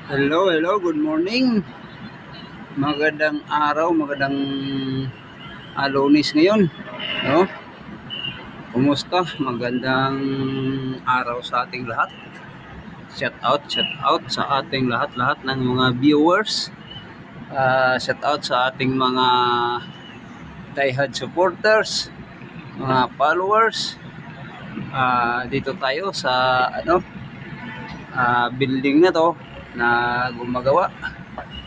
Hello, hello, good morning. Magandang araw, magandang Lunes ngayon, no? Kumusta? Magandang araw sa ating lahat. Shout out sa ating lahat-lahat ng mga viewers. Shout out sa ating mga diehard supporters, mga followers. Dito tayo sa building na to na gumagawa.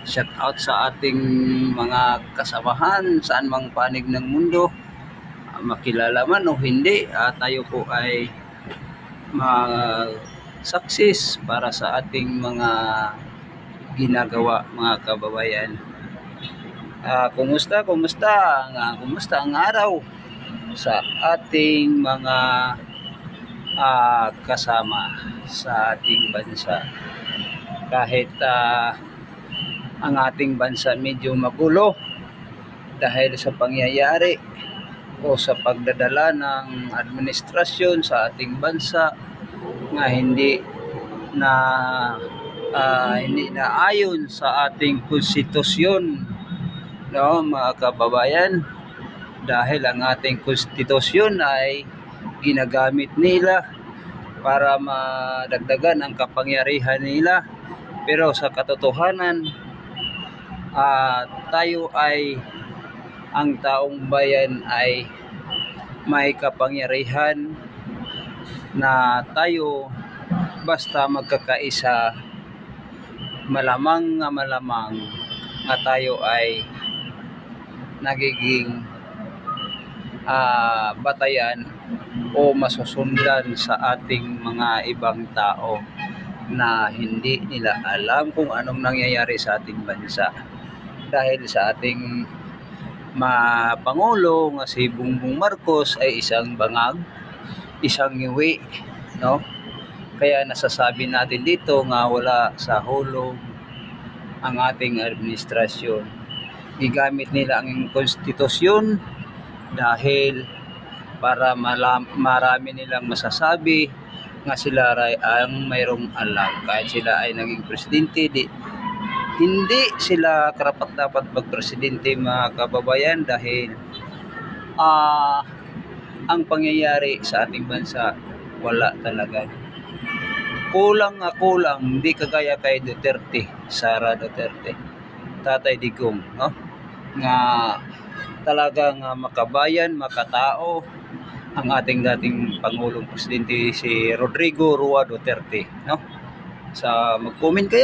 Shout out sa ating mga kasamahan saan mang panig ng mundo, makilala man o hindi, tayo po ay mag-success para sa ating mga ginagawa, mga kababayan. Kumusta ang araw sa ating mga kasama sa ating bansa? Kahit ang ating bansa medyo magulo dahil sa pangyayari o sa pagdadala ng administrasyon sa ating bansa na hindi na ayon sa ating konstitusyon, no, mga kababayan, dahil ang ating konstitusyon ay ginagamit nila para madagdagan ang kapangyarihan nila, pero sa katotohanan tayo ay ang taong bayan ay may kapangyarihan na tayo basta magkakaisa, malamang nga tayo ay nagiging batayan o masusundan sa ating mga ibang tao na hindi nila alam kung anong nangyayari sa ating bansa. Dahil sa ating Pangulo nga si Bongbong Marcos ay isang bangag, isang ngiwi, no? Kaya nasasabi natin dito nga wala sa hulog ang ating administrasyon. Gigamit nila ang konstitusyon dahil para marami nilang masasabi nga sila ay ang mayroong alam. Kahit sila ay naging presidente, hindi sila karapat-dapat magpresidente, mga kababayan, dahil ang pangyayari sa ating bansa wala talaga. Kulang, hindi kagaya kay Duterte, Sara Duterte, Tatay Digong, no? Nga talagang makabayan, makatao ang ating dating Pangulong Presidente si Rodrigo Roa Duterte, no? Mag-comment kayo.